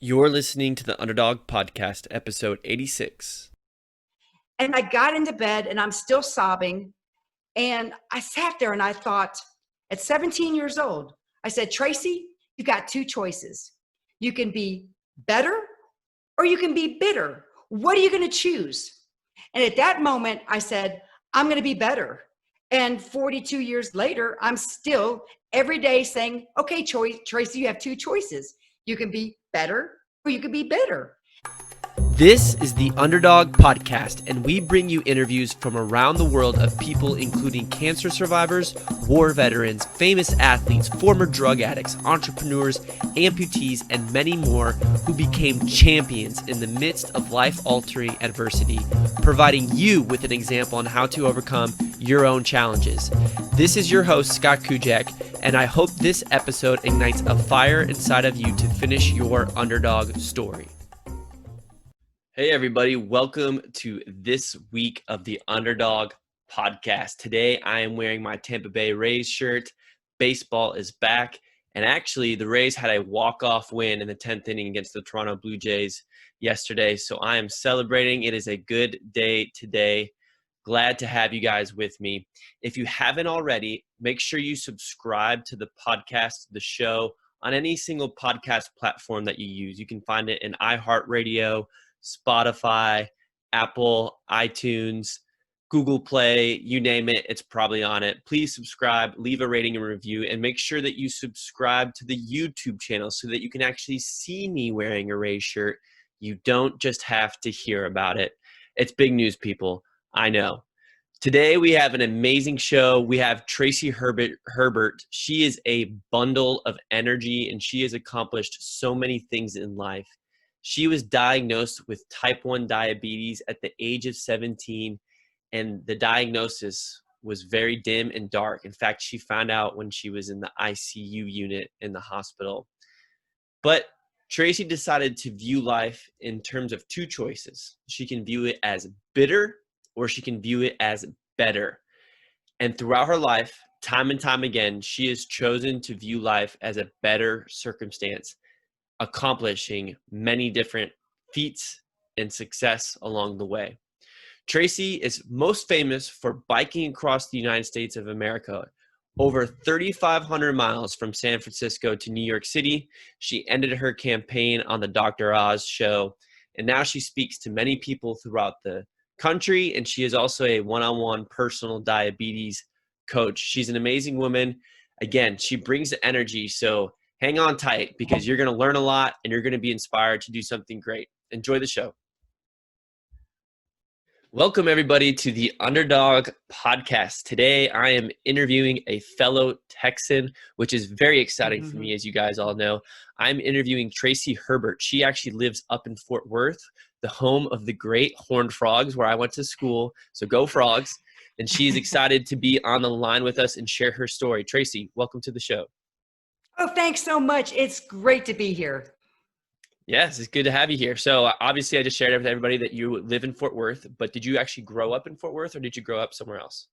You're listening to the Underdog Podcast, episode 86. And I got into bed and I'm still sobbing. And I sat there and I thought, at 17 years old, I said, Tracy, you got two choices. You can be better or you can be bitter. What are you going to choose? And at that moment, I said, I'm going to be better. And 42 years later, I'm still every day saying, okay, Tracy, you have two choices. You can be better or you can be bitter. This is the Underdog Podcast, and we bring you interviews from around the world of people including cancer survivors, war veterans, famous athletes, former drug addicts, entrepreneurs, amputees, and many more who became champions in the midst of life-altering adversity, providing you with an example on how to overcome your own challenges. This is your host, Scott Kujak, and I hope this episode ignites a fire inside of you to finish your underdog story. Hey everybody, welcome to this week of the Underdog Podcast. Today I am wearing my Tampa Bay Rays shirt. Baseball is back, and actually the Rays had a walk-off win in the 10th inning against the Toronto Blue Jays yesterday, so I am celebrating. It is a good day today. Glad to have you guys with me. If you haven't already, make sure you subscribe to the podcast, the show, on any single podcast platform that you use. You can find it in iHeartRadio, Spotify, Apple, iTunes, Google Play, you name it, it's probably on it. Please subscribe, leave a rating and review, and make sure that you subscribe to the YouTube channel so that you can actually see me wearing a Rays shirt. You don't just have to hear about it. It's big news, people. I know. Today we have an amazing show. We have Tracy Herbert. She is a bundle of energy, and she has accomplished so many things in life. She was diagnosed with type 1 diabetes at the age of 17, and the diagnosis was very dim and dark. In fact, she found out when she was in the ICU unit in the hospital. But Tracy decided to view life in terms of two choices. She can view it as bitter or she can view it as better. And throughout her life, time and time again, she has chosen to view life as a better circumstance, accomplishing many different feats and success along the way. Tracy is most famous for biking across the United States of America, over 3,500 miles from San Francisco to New York City. She ended her campaign on the Dr. Oz show, and now she speaks to many people throughout the country, and she is also a one-on-one personal diabetes coach. She's an amazing woman. Again, she brings the energy, so hang on tight because you're going to learn a lot and you're going to be inspired to do something great. Enjoy the show. Welcome, everybody, to the Underdog Podcast. Today, I am interviewing a fellow Texan, which is very exciting for me, as you guys all know. I'm interviewing Tracy Herbert. She actually lives up in Fort Worth, the home of the great Horned Frogs, where I went to school. So go Frogs. And she's excited to be on the line with us and share her story. Tracy, welcome to the show. Oh, thanks so much. It's great to be here. Yes, it's good to have you here. So obviously I just shared with everybody that you live in Fort Worth, but did you actually grow up in Fort Worth or did you grow up somewhere else?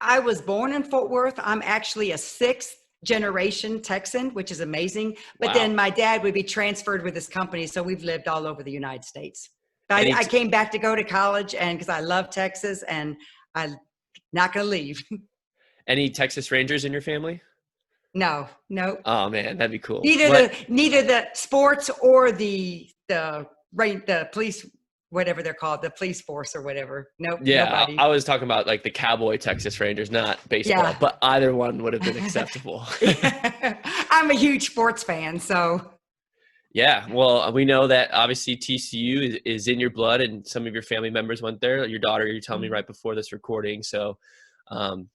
I was born in Fort Worth. I'm actually a sixth generation Texan, which is amazing. But then my dad would be transferred with his company. So we've lived all over the United States. I came back to go to college and because I love Texas and I'm not going to leave. Any Texas Rangers in your family? No. Oh man, that'd be cool. Neither the sports or the police, whatever they're called, the police force or whatever. Nope. Yeah, nobody. I was talking about like the Cowboy Texas Rangers, not baseball, but either one would have been acceptable. I'm a huge sports fan, so. Yeah, well, we know that obviously TCU is in your blood and some of your family members went there. Your daughter, you told me right before this recording. So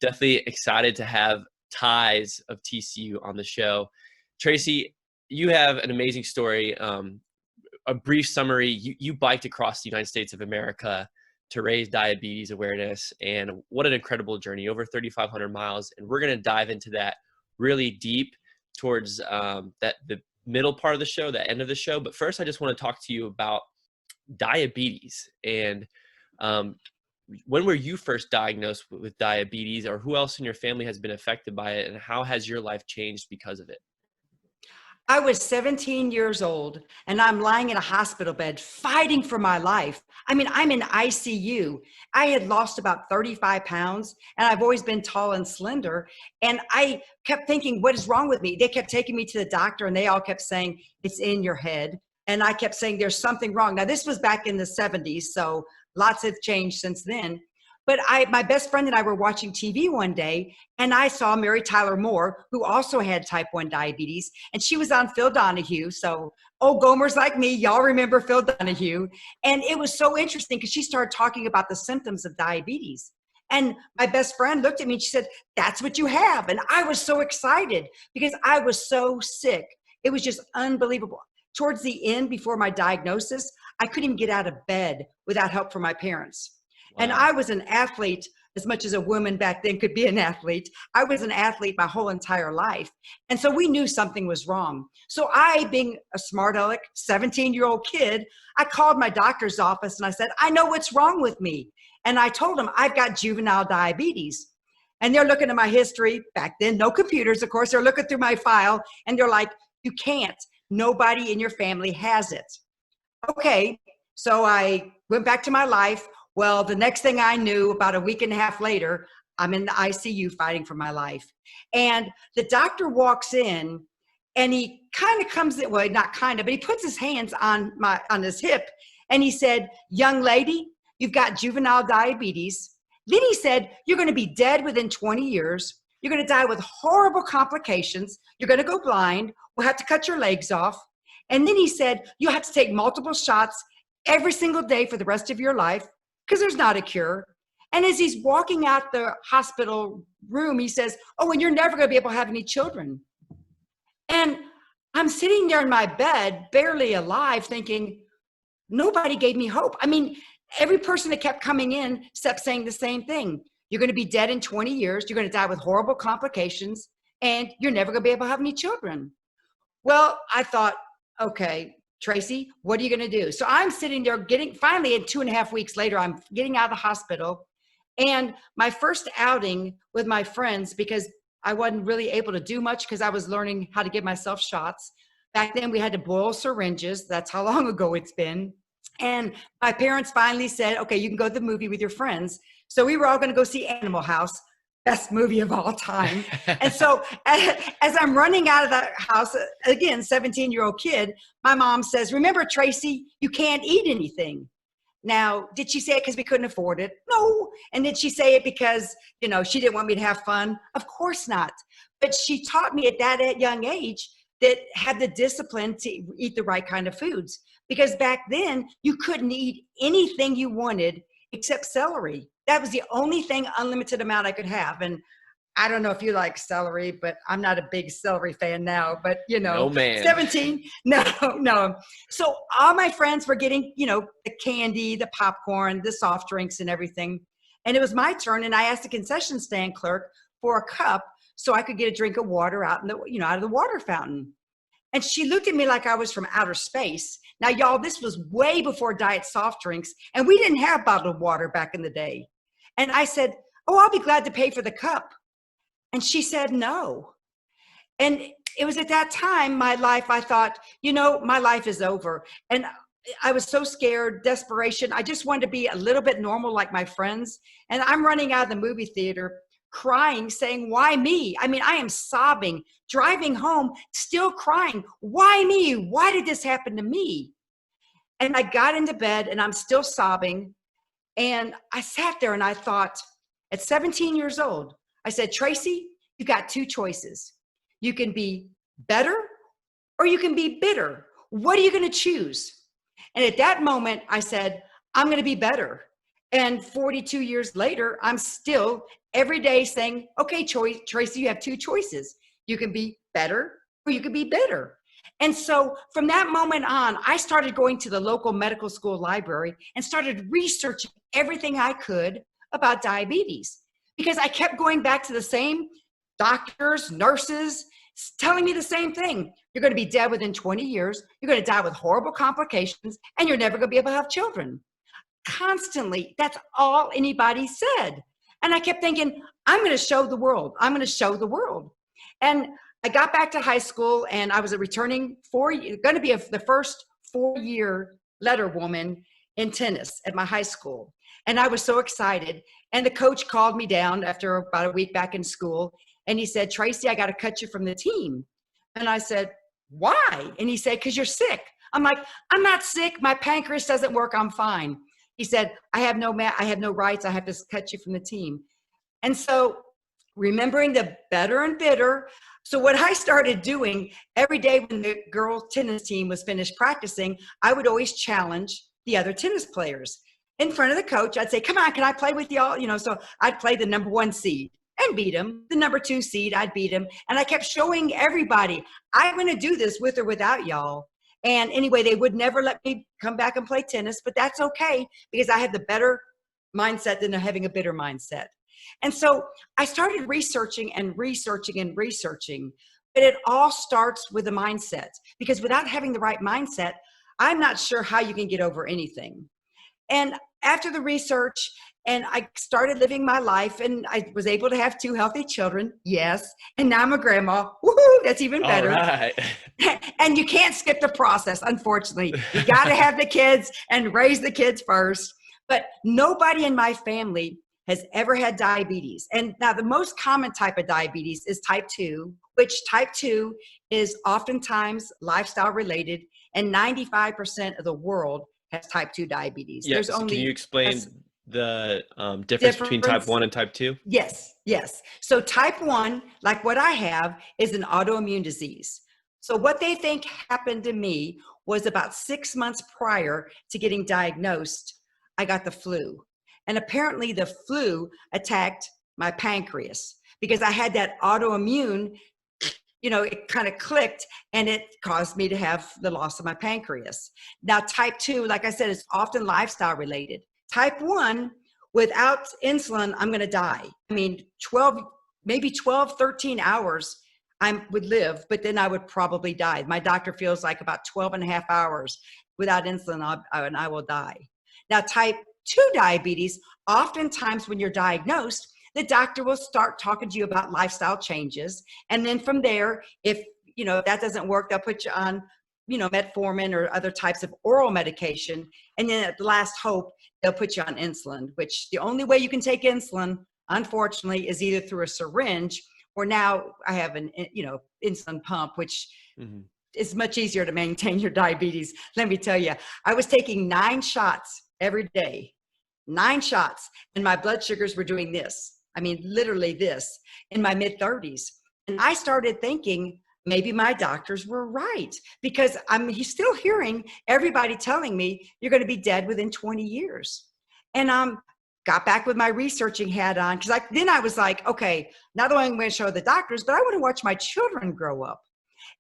definitely excited to have ties of TCU on the show. Tracy, you have an amazing story. A brief summary, you biked across the United States of America to raise diabetes awareness, and what an incredible journey, over 3,500 miles. And we're going to dive into that really deep towards the middle part of the show, the end of the show. But first, I just want to talk to you about diabetes and when were you first diagnosed with diabetes, or who else in your family has been affected by it, and how has your life changed because of it? I was 17 years old and I'm lying in a hospital bed fighting for my life. I mean, I'm in ICU. I had lost about 35 pounds and I've always been tall and slender. And I kept thinking, what is wrong with me? They kept taking me to the doctor and they all kept saying, it's in your head. And I kept saying, there's something wrong. Now, this was back in the 70s, so lots have changed since then. But my best friend and I were watching TV one day, and I saw Mary Tyler Moore, who also had type 1 diabetes, and she was on Phil Donahue. So old Gomers like me, y'all remember Phil Donahue. And it was so interesting because she started talking about the symptoms of diabetes. And my best friend looked at me and she said, that's what you have. And I was so excited because I was so sick. It was just unbelievable. Towards the end, before my diagnosis, I couldn't even get out of bed without help from my parents. Wow. And I was an athlete as much as a woman back then could be an athlete. I was an athlete my whole entire life. And so we knew something was wrong. So I, being a smart aleck, 17-year-old kid, I called my doctor's office and I said, I know what's wrong with me. And I told them I've got juvenile diabetes. And they're looking at my history. Back then, no computers, of course. They're looking through my file and they're like, you can't. Nobody in your family has it. Okay, so I went back to my life. Well, the next thing I knew, about a week and a half later, I'm in the ICU fighting for my life. And the doctor walks in and he kind of comes in, well, not kind of, but he puts his hands on his hip and he said, young lady, you've got juvenile diabetes. Then he said, you're going to be dead within 20 years. You're going to die with horrible complications. You're going to go blind. We'll have to cut your legs off. And then he said, you'll have to take multiple shots every single day for the rest of your life because there's not a cure. And as he's walking out the hospital room, he says, oh, and you're never going to be able to have any children. And I'm sitting there in my bed, barely alive, thinking, nobody gave me hope. I mean, every person that kept coming in kept saying the same thing. You're going to be dead in 20 years. You're going to die with horrible complications, and you're never going to be able to have any children. Well, I thought, okay, Tracy, what are you going to do? So I'm sitting there finally, in 2.5 weeks later, I'm getting out of the hospital. And my first outing with my friends, because I wasn't really able to do much because I was learning how to give myself shots. Back then we had to boil syringes. That's how long ago it's been. And my parents finally said, okay, you can go to the movie with your friends. So we were all going to go see Animal House, best movie of all time. And so as I'm running out of that house, again, 17-year-old kid, my mom says, remember, Tracy, you can't eat anything. Now, did she say it because we couldn't afford it? No. And did she say it because, she didn't want me to have fun? Of course not. But she taught me at that young age that had the discipline to eat the right kind of foods. Because back then, you couldn't eat anything you wanted except celery. That was the only thing, unlimited amount I could have. And I don't know if you like celery, but I'm not a big celery fan now. But, no, man. 17, no. So all my friends were getting, the candy, the popcorn, the soft drinks and everything. And it was my turn. And I asked the concession stand clerk for a cup so I could get a drink of water out of the water fountain. And she looked at me like I was from outer space. Now, y'all, this was way before diet soft drinks, and we didn't have bottled water back in the day. And I said, oh, I'll be glad to pay for the cup. And she said, no. And it was at that time, my life, I thought, my life is over. And I was so scared, desperation. I just wanted to be a little bit normal like my friends. And I'm running out of the movie theater crying, saying, why me? I mean, I am sobbing, driving home, still crying. Why me? Why did this happen to me? And I got into bed and I'm still sobbing. And I sat there and I thought, at 17 years old, I said, Tracy, you got two choices. You can be better or you can be bitter. What are you going to choose? And at that moment, I said, I'm going to be better. And 42 years later, I'm still every day saying, okay, Tracy, you have two choices. You can be better or you can be bitter. And so from that moment on, I started going to the local medical school library and started researching everything I could about diabetes because I kept going back to the same doctors, nurses, telling me the same thing. You're going to be dead within 20 years. You're going to die with horrible complications and you're never going to be able to have children. Constantly, that's all anybody said. And I kept thinking, I'm going to show the world. I'm going to show the world. And I got back to high school, and I was a returning the first 4-year letter woman in tennis at my high school. And I was so excited. And the coach called me down after about a week back in school. And he said, Tracy, I got to cut you from the team. And I said, why? And he said, because you're sick. I'm like, I'm not sick. My pancreas doesn't work. I'm fine. He said, I have no rights. I have to cut you from the team. And so remembering the better and bitter. So what I started doing every day when the girls tennis team was finished practicing, I would always challenge the other tennis players in front of the coach. I'd say, come on, can I play with y'all? So I'd play the number 1 seed and beat him. The number 2 seed, I'd beat him. And I kept showing everybody, I'm going to do this with or without y'all. And anyway, they would never let me come back and play tennis, but that's okay because I had the better mindset than having a bitter mindset. And so I started researching, but it all starts with a mindset, because without having the right mindset, I'm not sure how you can get over anything. And after the research, and I started living my life, and I was able to have 2 healthy children. Yes. And now I'm a grandma. Woohoo! That's even better. All right. And you can't skip the process, unfortunately. You got to have the kids and raise the kids first. But nobody in my family has ever had diabetes. And now the most common type of diabetes is type 2, which type 2 is oftentimes lifestyle related, and 95% of the world has type 2 diabetes. Yes. There's only Can you explain the difference between type 1 and type 2? Yes. So type 1, like what I have, is an autoimmune disease. So what they think happened to me was about 6 months prior to getting diagnosed, I got the flu. And apparently the flu attacked my pancreas because I had that autoimmune, it kind of clicked, and it caused me to have the loss of my pancreas. Now, type 2, like I said, is often lifestyle related. Type 1, without insulin, I'm going to die. I mean, 13 hours I would live, but then I would probably die. My doctor feels like about 12 and a half hours without insulin, and I will die. Now, type 2 diabetes, oftentimes when you're diagnosed, the doctor will start talking to you about lifestyle changes. And then from there, if that doesn't work, they'll put you on, metformin or other types of oral medication. And then at the last hope, they'll put you on insulin, which the only way you can take insulin, unfortunately, is either through a syringe, or now I have an, insulin pump, which is much easier to maintain your diabetes. Let me tell you, I was taking 9 shots every day. 9 shots, and my blood sugars were doing this. I mean, literally this, in my mid-30s. And I started thinking maybe my doctors were right, because I'm still hearing everybody telling me you're going to be dead within 20 years. And got back with my researching hat on, because then I was like, okay, not only am I going to show the doctors, but I want to watch my children grow up.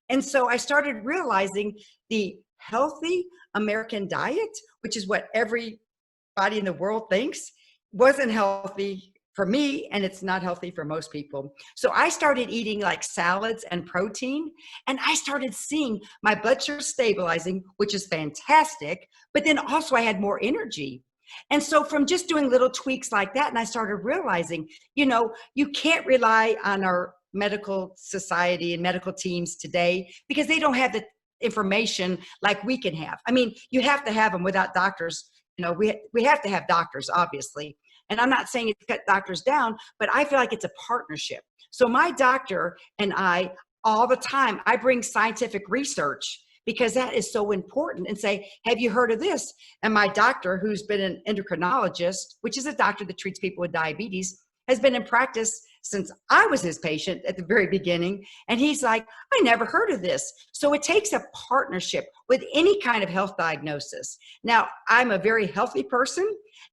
And so I started realizing the healthy American diet, which is what everybody in the world thinks, wasn't healthy for me, and it's not healthy for most people. So I started eating like salads and protein, and I started seeing my blood sugar stabilizing, which is fantastic, but then also I had more energy. And so from just doing little tweaks like that, and I started realizing, you can't rely on our medical society and medical teams today, because they don't have the information like we can have. I mean, you have to have them. Without doctors, we have to have doctors, obviously. And I'm not saying it's cut doctors down, but I feel like it's a partnership. So my doctor and I, all the time, I bring scientific research, because that is so important, and say, have you heard of this? And my doctor, who's been an endocrinologist, which is a doctor that treats people with diabetes, has been in practice since I was his patient at the very beginning. And he's like, I never heard of this. So it takes a partnership with any kind of health diagnosis. Now, I'm a very healthy person.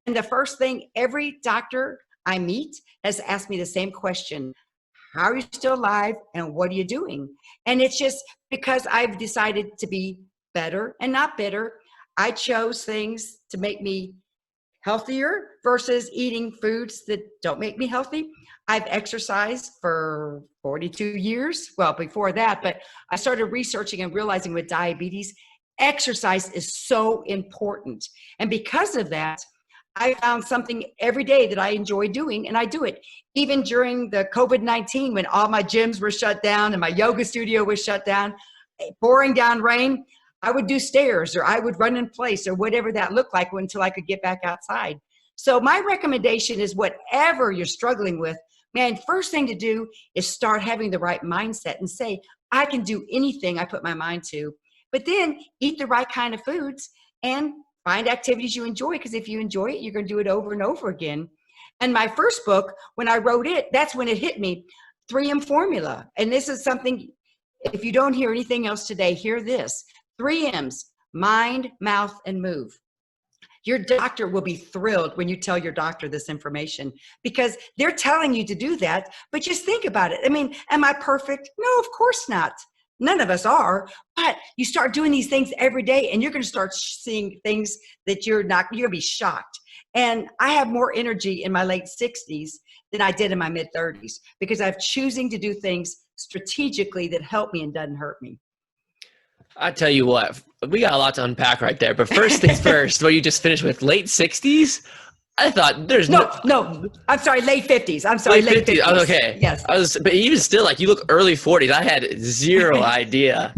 And the first thing every doctor I meet has asked me the same question: how are you still alive, and what are you doing? And it's just because I've decided to be better and not bitter. I chose things to make me healthier versus eating foods that don't make me healthy. I've exercised for 42 years. Well, before that, but I started researching and realizing with diabetes, exercise is so important. And because of that, I found something every day that I enjoy doing, and I do it. Even during the COVID-19, when all my gyms were shut down and my yoga studio was shut down, pouring down rain, I would do stairs or I would run in place or whatever that looked like until I could get back outside. So my recommendation is whatever you're struggling with, man, first thing to do is start having the right mindset and say, I can do anything I put my mind to. But then eat the right kind of foods and find activities you enjoy, because if you enjoy it, you're going to do it over and over again. And my first book, when I wrote it, that's when it hit me, 3M formula. And this is something, if you don't hear anything else today, hear this. 3 M's, mind, mouth, and move. Your doctor will be thrilled when you tell your doctor this information, because they're telling you to do that. But just think about it. I mean, am I perfect? No, of course not. None of us are. But you start doing these things every day and you're going to start seeing things that you're going to be shocked. And I have more energy in my late 60s than I did in my mid 30s, because I'm choosing to do things strategically that help me and doesn't hurt me. I tell you what, we got a lot to unpack right there. But first things first, what you just finished with, late 60s? I thought there's no, I'm sorry, late 50s. I'm sorry, late 50s. Oh, okay. Yes. But even still, like, you look early 40s. I had zero idea.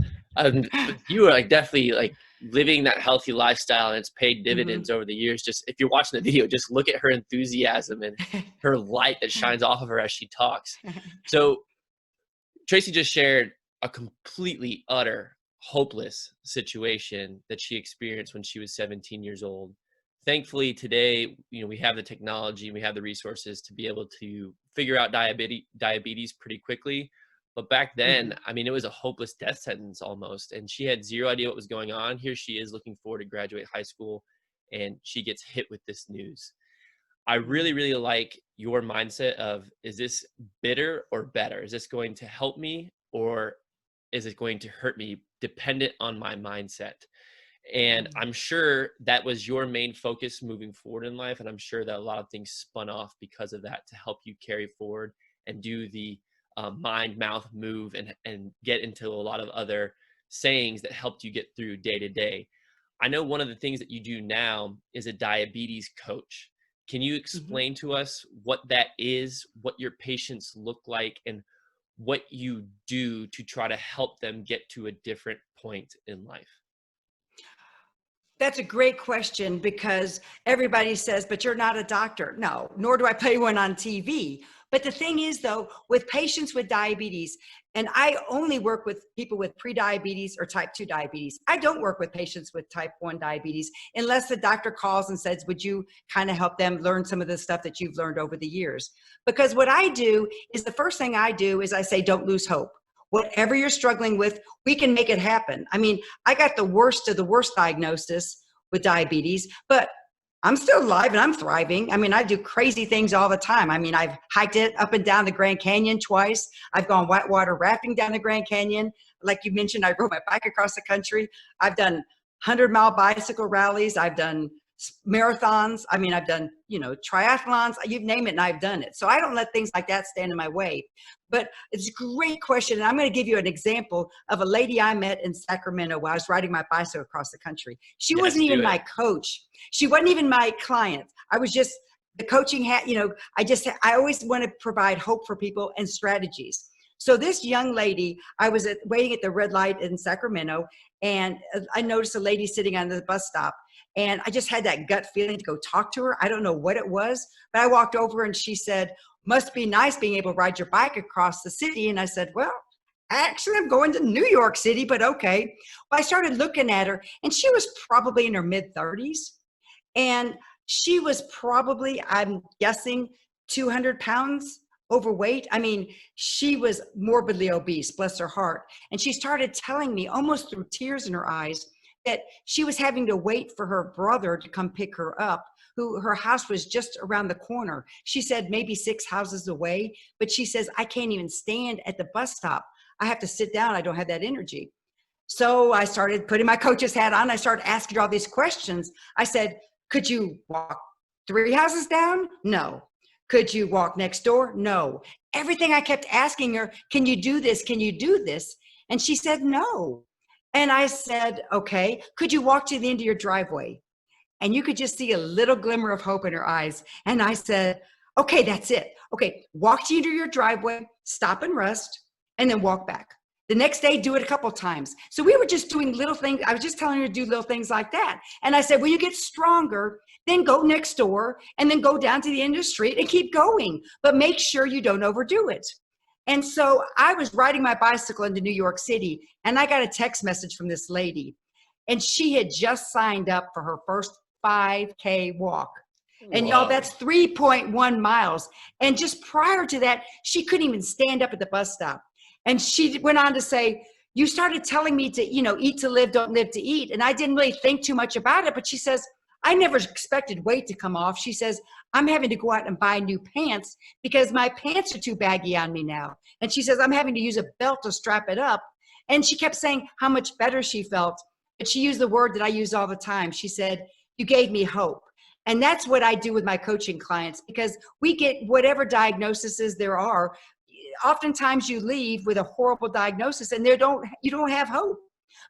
You were like definitely like living that healthy lifestyle, and it's paid dividends over the years. Just if you're watching the video, just look at her enthusiasm and her light that shines off of her as she talks. So Tracy just shared a completely utter hopeless situation that she experienced when she was 17 years old. Thankfully today, we have the technology and we have the resources to be able to figure out diabetes pretty quickly. But back then, I mean, it was a hopeless death sentence almost, and she had zero idea what was going on. Here she is looking forward to graduate high school, and she gets hit with this news. I really, really like your mindset of, is this bitter or better? Is this going to help me, or is it going to hurt me, dependent on my mindset? And I'm sure that was your main focus moving forward in life. And I'm sure that a lot of things spun off because of that to help you carry forward and do the mind, mouth, move, and get into a lot of other sayings that helped you get through day to day. I know one of the things that you do now is a diabetes coach. Can you explain to us what that is, what your patients look like, and what you do to try to help them get to a different point in life? That's a great question, because everybody says, but you're not a doctor. No, nor do I play one on TV. But the thing is, though, with patients with diabetes, and I only work with people with prediabetes or type 2 diabetes. I don't work with patients with type 1 diabetes unless the doctor calls and says, would you kind of help them learn some of the stuff that you've learned over the years? Because what I do is, the first thing I do is I say, don't lose hope. Whatever you're struggling with, we can make it happen. I mean, I got the worst of the worst diagnosis with diabetes, but I'm still alive and I'm thriving. I mean, I do crazy things all the time. I mean, I've hiked it up and down the Grand Canyon twice. I've gone whitewater rafting down the Grand Canyon. Like you mentioned, I rode my bike across the country. I've done 100-mile bicycle rallies. I've done marathons. I mean, I've done, triathlons, you name it, and I've done it. So I don't let things like that stand in my way. But it's a great question. And I'm going to give you an example of a lady I met in Sacramento while I was riding my bicycle across the country. She wasn't even my coach. She wasn't even my client. I was just the coaching hat. I always want to provide hope for people and strategies. So this young lady, I was waiting at the red light in Sacramento, and I noticed a lady sitting on the bus stop. And I just had that gut feeling to go talk to her. I don't know what it was, but I walked over and she said, must be nice being able to ride your bike across the city. And I said, well, actually, I'm going to New York City, but okay. Well, I started looking at her, and she was probably in her mid 30s. And she was probably, I'm guessing, 200 pounds overweight. I mean, she was morbidly obese, bless her heart. And she started telling me, almost through tears in her eyes, that she was having to wait for her brother to come pick her up, who her house was just around the corner. She said maybe 6 houses away, but she says, I can't even stand at the bus stop. I have to sit down. I don't have that energy. So I started putting my coach's hat on. I started asking her all these questions. I said, could you walk 3 houses down? No. Could you walk next door? No. Everything I kept asking her, can you do this? Can you do this? And she said, no. And I said, okay, could you walk to the end of your driveway? And you could just see a little glimmer of hope in her eyes. And I said, okay, that's it. Okay, walk to your driveway, stop and rest, and then walk back. The next day, do it a couple times. So we were just doing little things. I was just telling her to do little things like that. And I said, when you get stronger, then go next door and then go down to the end of the street and keep going. But make sure you don't overdo it. And so I was riding my bicycle into New York City, and I got a text message from this lady. And she had just signed up for her first 5K walk. And Whoa. y'all, that's 3.1 miles. And just prior to that, she couldn't even stand up at the bus stop. And she went on to say, you started telling me to, eat to live, don't live to eat. And I didn't really think too much about it. But she says, I never expected weight to come off. She says, I'm having to go out and buy new pants because my pants are too baggy on me now. And she says, I'm having to use a belt to strap it up. And she kept saying how much better she felt. But she used the word that I use all the time. She said, you gave me hope. And that's what I do with my coaching clients, because we get whatever diagnoses there are. Oftentimes you leave with a horrible diagnosis and you don't have hope.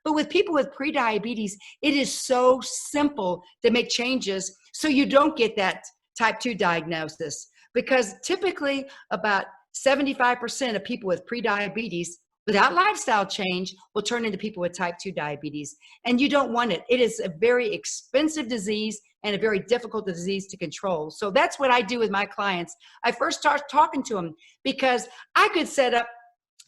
But with people with prediabetes, it is so simple to make changes so you don't get that type 2 diagnosis, because typically about 75% of people with prediabetes without lifestyle change will turn into people with type 2 diabetes. And you don't want it. It is a very expensive disease and a very difficult disease to control. So that's what I do with my clients. I first start talking to them because I could set up,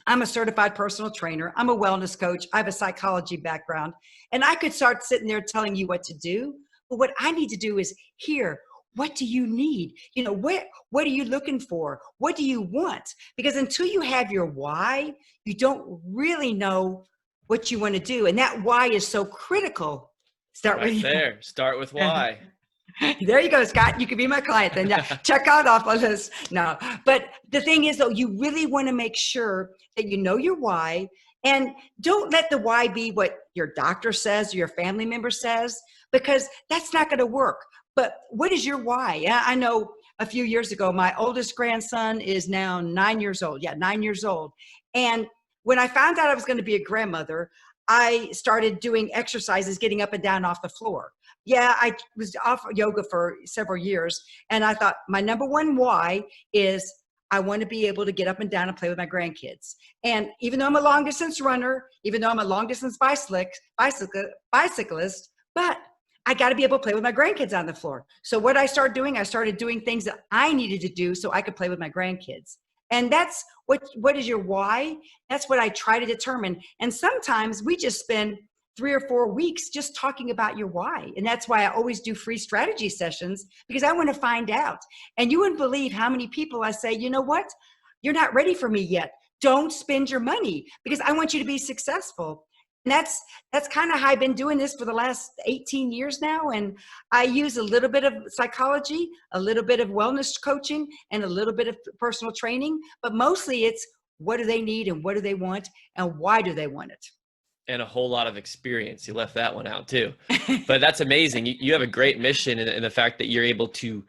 I'm a certified personal trainer, I'm a wellness coach, I have a psychology background, and I could start sitting there telling you what to do. But what I need to do is hear, what do you need? What are you looking for? What do you want? Because until you have your why, you don't really know what you want to do. And that why is so critical. Start with why. There you go, Scott. You can be my client then. Yeah, check out off on this. No, but the thing is, though, you really want to make sure that you know your why, and don't let the why be what your doctor says or your family member says, because that's not going to work. But what is your why? I know a few years ago, my oldest grandson is now 9 years old. Yeah, 9 years old. And when I found out I was going to be a grandmother, I started doing exercises, getting up and down off the floor. Yeah, I was off yoga for several years. And I thought my number one why is I want to be able to get up and down and play with my grandkids. And even though I'm a long distance runner, even though I'm a long distance bicyclist, but I got to be able to play with my grandkids on the floor. So what I started doing things that I needed to do so I could play with my grandkids. And that's what is your why? That's what I try to determine. And sometimes we just spend 3 or 4 weeks just talking about your why. And that's why I always do free strategy sessions, because I want to find out. And you wouldn't believe how many people I say, you know what? You're not ready for me yet. Don't spend your money, because I want you to be successful. And that's kind of how I've been doing this for the last 18 years now. And I use a little bit of psychology, a little bit of wellness coaching, and a little bit of personal training. But mostly it's what do they need and what do they want and why do they want it? And a whole lot of experience. You left that one out too. But that's amazing. You have a great mission in the fact that you're able to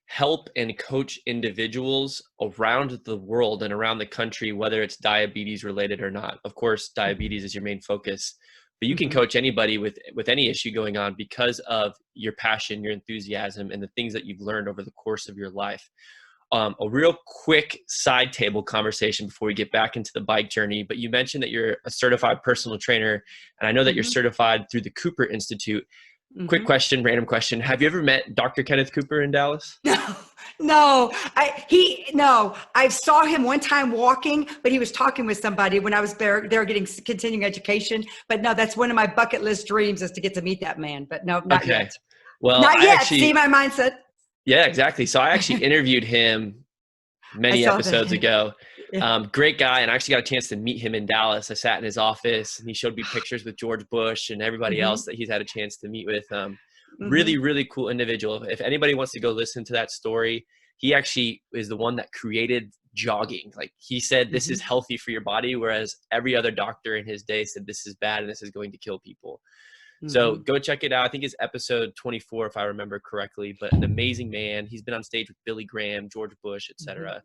help and coach individuals around the world and around the country, whether it's diabetes related or not. Of course, diabetes is your main focus, but you can coach anybody with any issue going on because of your passion, your enthusiasm, and the things that you've learned over the course of your life. A real quick side table conversation before we get back into the bike journey, but you mentioned that you're a certified personal trainer, and I know that you're certified through the Cooper Institute. Quick question, random question. Have you ever met Dr. Kenneth Cooper in Dallas? No. I saw him one time walking, but he was talking with somebody when I was there getting continuing education. But no, that's one of my bucket list dreams, is to get to meet that man. But no, not yet. Well, not yet. See my mindset? Yeah, exactly. So I actually interviewed him many episodes ago. Yeah. Great guy. And I actually got a chance to meet him in Dallas. I sat in his office and he showed me pictures with George Bush and everybody else that he's had a chance to meet with. Really, really cool individual. If anybody wants to go listen to that story, he actually is the one that created jogging. Like he said, this is healthy for your body, whereas every other doctor in his day said this is bad and this is going to kill people. So go check it out. I think it's episode 24, if I remember correctly, but an amazing man. He's been on stage with Billy Graham, George Bush, etc.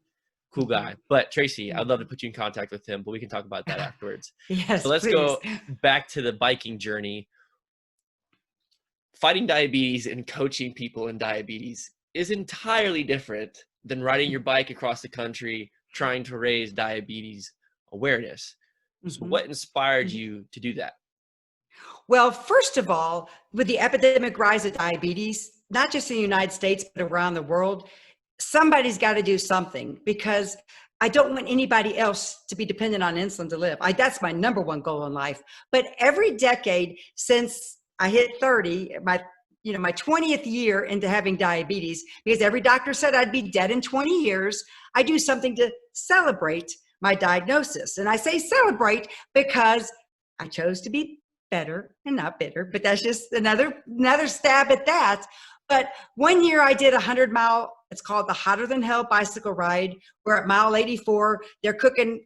Cool guy. But Tracy, I'd love to put you in contact with him, but we can talk about that afterwards. Yes, so let's please. go back to the biking journey. fighting diabetes and coaching people in diabetes is entirely different than riding your bike across the country trying to raise diabetes awareness. So what inspired you to do that? Well, first of all, with the epidemic rise of diabetes, not just in the United States, but around the world, somebody's got to do something, because I don't want anybody else to be dependent on insulin to live. That's my number one goal in life. But every decade since I hit 30, my 20th year into having diabetes, because every doctor said I'd be dead in 20 years, I do something to celebrate my diagnosis. And I say celebrate because I chose to be better and not bitter, but that's just another stab at that. But one year I did a 100-mile, it's called the Hotter Than Hell bicycle ride, where at mile 84, they're cooking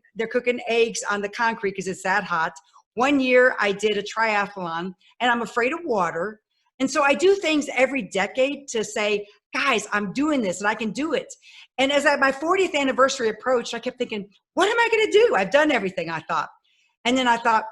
eggs on the concrete because it's that hot. One year I did a triathlon, and I'm afraid of water. And so I do things every decade to say, guys, I'm doing this and I can do it. And as my 40th anniversary approached, I kept thinking, what am I going to do? I've done everything, I thought. And then I thought,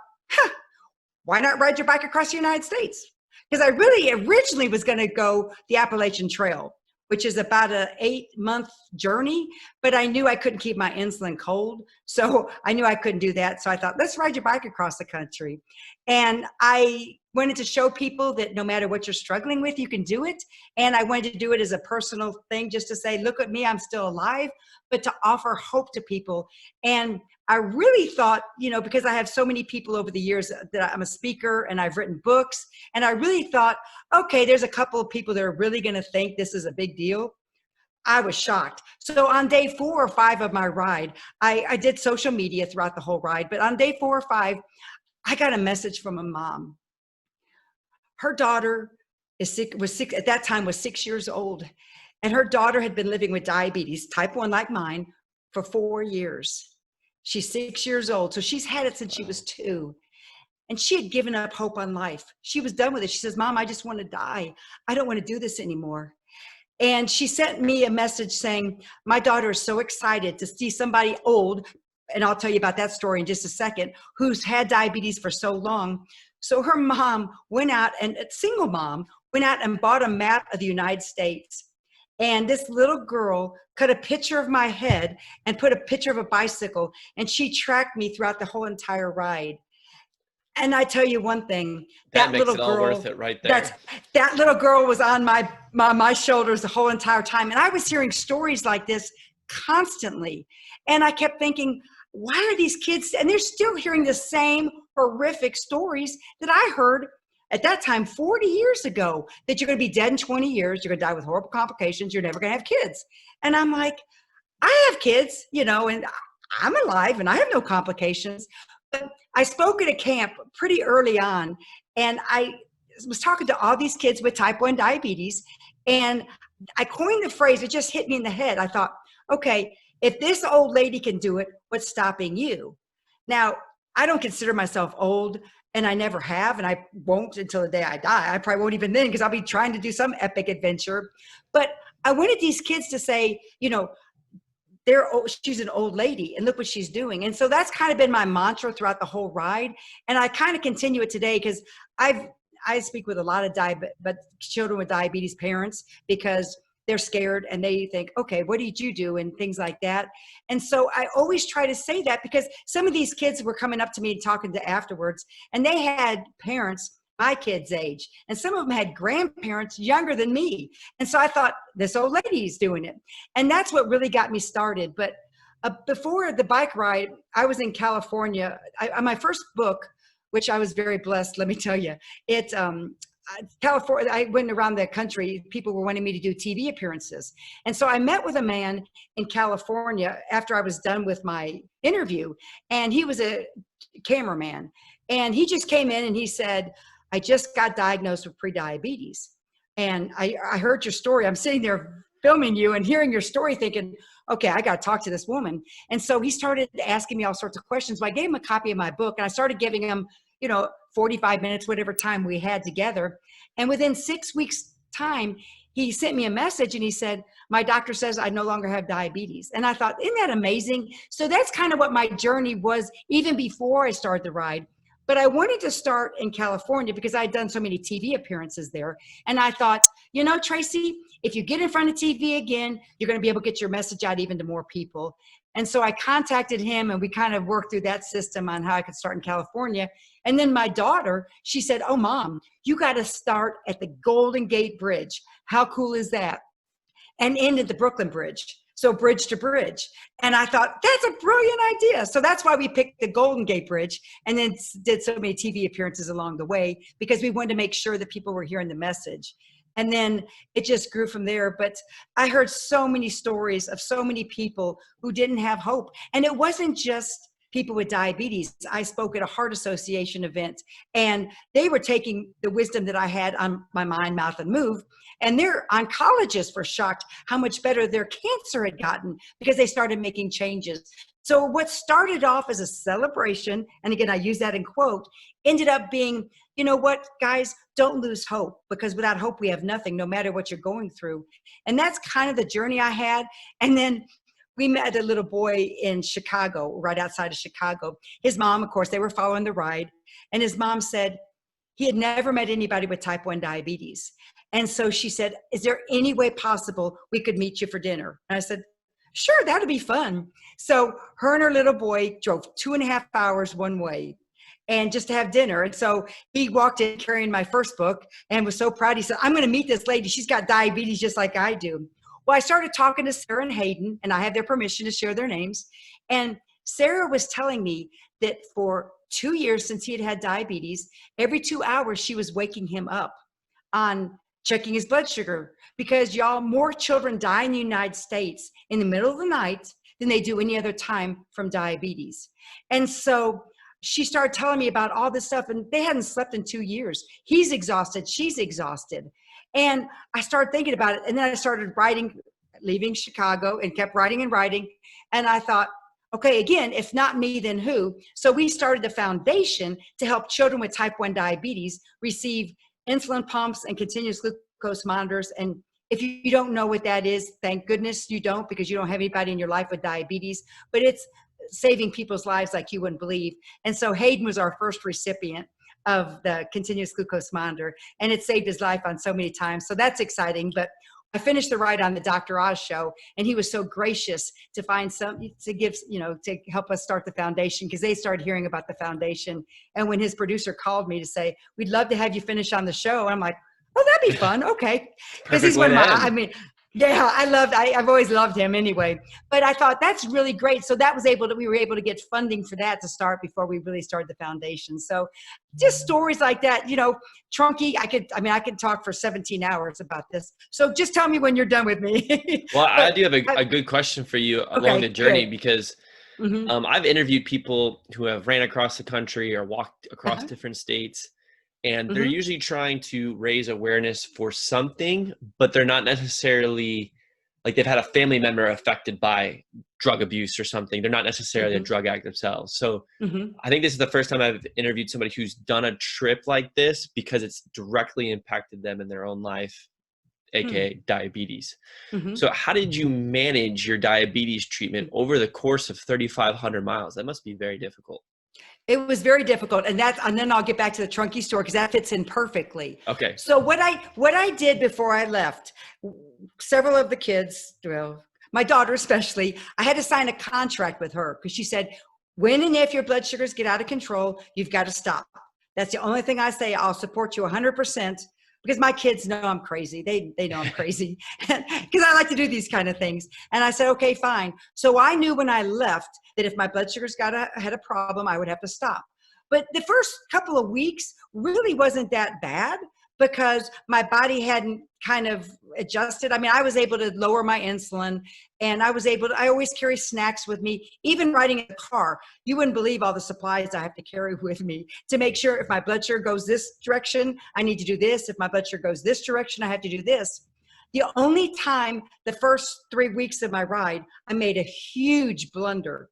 why not ride your bike across the United States? Because I really originally was going to go the Appalachian Trail, which is about an 8-month journey, but I knew I couldn't keep my insulin cold. So I knew I couldn't do that. So I thought, let's ride your bike across the country. And I wanted to show people that no matter what you're struggling with, you can do it. And I wanted to do it as a personal thing, just to say, look at me, I'm still alive, but to offer hope to people. And I really thought, because I have so many people over the years that I'm a speaker and I've written books, and I really thought, okay, there's a couple of people that are really going to think this is a big deal. I was shocked. So on day 4 or 5 of my ride, I did social media throughout the whole ride, but on day 4 or 5, I got a message from a mom. Her daughter was 6 at that time, was 6 years old. And her daughter had been living with diabetes, type 1 like mine, for 4 years. She's 6 years old. So she's had it since she was 2. And she had given up hope on life. She was done with it. She says, Mom, I just want to die. I don't want to do this anymore. And she sent me a message saying, my daughter is so excited to see somebody old, and I'll tell you about that story in just a second, who's had diabetes for so long. So her mom went out, and a single mom went out and bought a map of the United States. And this little girl cut a picture of my head and put a picture of a bicycle, and she tracked me throughout the whole entire ride. And I tell you one thing, that makes it all worth it right there. That little girl was on my shoulders the whole entire time. And I was hearing stories like this constantly. And I kept thinking, why are these kids, and they're still hearing the same horrific stories that I heard at that time 40 years ago, that you're going to be dead in 20 years, you're going to die with horrible complications, you're never going to have kids. And I'm like, I have kids, and I'm alive and I have no complications. But I spoke at a camp pretty early on, and I was talking to all these kids with type 1 diabetes, and I coined the phrase, it just hit me in the head. I thought, okay, if this old lady can do it, what's stopping you? Now, I don't consider myself old, and I never have, and I won't until the day I die. I probably won't even then, because I'll be trying to do some epic adventure. But I wanted these kids to say, she's an old lady, and look what she's doing. And so that's kind of been my mantra throughout the whole ride. And I kind of continue it today, because I speak with a lot of children with diabetes parents, because they're scared and they think, okay, what did you do? And things like that. And so I always try to say that, because some of these kids were coming up to me and talking to afterwards, and they had parents my kids' age, and some of them had grandparents younger than me. And so I thought, this old lady's doing it. And that's what really got me started. But before the bike ride, I was in California. My first book, which I was very blessed, let me tell you, California, I went around the country. People were wanting me to do TV appearances. And so I met with a man in California after I was done with my interview, and he was a cameraman. And he just came in and he said, I just got diagnosed with prediabetes. And I heard your story. I'm sitting there filming you and hearing your story thinking, okay, I got to talk to this woman. And so he started asking me all sorts of questions. So I gave him a copy of my book, and I started giving him, 45 minutes, whatever time we had together. And within 6 weeks time, he sent me a message and he said, my doctor says I no longer have diabetes. And I thought, isn't that amazing? So that's kind of what my journey was even before I started the ride. But I wanted to start in California because I'd done so many TV appearances there. And I thought, Tracy, if you get in front of TV again, you're going to be able to get your message out even to more people. And so I contacted him and we kind of worked through that system on how I could start in California. And then my daughter, she said, oh, Mom, you got to start at the Golden Gate Bridge. How cool is that? And end at the Brooklyn Bridge. So bridge to bridge. And I thought, that's a brilliant idea. So that's why we picked the Golden Gate Bridge and then did so many TV appearances along the way, because we wanted to make sure that people were hearing the message. And then it just grew from there. But I heard so many stories of so many people who didn't have hope. And it wasn't just people with diabetes. I spoke at a heart association event and they were taking the wisdom that I had on my mind, mouth, and move. And their oncologists were shocked how much better their cancer had gotten because they started making changes. So what started off as a celebration, and again, I use that in quote, ended up being, you know what, guys, don't lose hope, because without hope, we have nothing, no matter what you're going through. And that's kind of the journey I had. And then we met a little boy in Chicago, right outside of Chicago. His mom, of course, they were following the ride. And his mom said he had never met anybody with type 1 diabetes. And so she said, is there any way possible we could meet you for dinner? And I said, sure, that'd be fun. So her and her little boy drove 2.5 hours one way and just to have dinner. And so he walked in carrying my first book and was so proud. He said, I'm going to meet this lady. She's got diabetes just like I do. Well, I started talking to Sarah and Hayden, and I have their permission to share their names. And Sarah was telling me that for 2 years since he had had diabetes, every 2 hours she was waking him up on checking his blood sugar, because y'all, more children die in the United States in the middle of the night than they do any other time from diabetes. And so she started telling me about all this stuff, and they hadn't slept in 2 years. He's exhausted. She's exhausted. And I started thinking about it. And then I started writing, leaving Chicago, and kept writing and writing. And I thought, okay, again, if not me, then who? So we started the foundation to help children with type 1 diabetes receive insulin pumps and continuous glucose monitors. And if you don't know what that is, thank goodness you don't, because you don't have anybody in your life with diabetes, but it's saving people's lives like you wouldn't believe. And so Hayden was our first recipient of the continuous glucose monitor, and it saved his life on so many times. So that's exciting. But I finished the ride on the Dr. Oz show, and he was so gracious to find to give, to help us start the foundation, because they started hearing about the foundation. And when his producer called me to say, we'd love to have you finish on the show, I'm like, oh, that'd be fun. Okay. Because he's one of my, yeah, I've always loved him anyway. But I thought that's really great. So that was we were able to get funding for that to start before we really started the foundation. So just stories like that, Trunky, I could talk for 17 hours about this. So just tell me when you're done with me. Well, I do have a good question for you along the journey, because I've interviewed people who have ran across the country or walked across different states. And they're usually trying to raise awareness for something, but they're not necessarily, like, they've had a family member affected by drug abuse or something. They're not necessarily a drug addict themselves. So I think this is the first time I've interviewed somebody who's done a trip like this, because it's directly impacted them in their own life, aka diabetes. So how did you manage your diabetes treatment over the course of 3,500 miles? That must be very difficult. It was very difficult. And then I'll get back to the Trunky story, because that fits in perfectly. Okay. So what I did before I left, several of the kids, well, my daughter especially, I had to sign a contract with her, because she said, when and if your blood sugars get out of control, you've got to stop. That's the only thing I say. I'll support you 100%. Because my kids know I'm crazy. They know I'm crazy, because I like to do these kind of things. And I said, okay, fine. So I knew when I left that if my blood sugars had a problem, I would have to stop. But the first couple of weeks really wasn't that bad, because my body hadn't kind of adjusted. I mean, I was able to lower my insulin, and I always carry snacks with me, even riding in the car. You wouldn't believe all the supplies I have to carry with me to make sure if my blood sugar goes this direction, I need to do this. If my blood sugar goes this direction, I have to do this. The only time, the first 3 weeks of my ride, I made a huge blunder.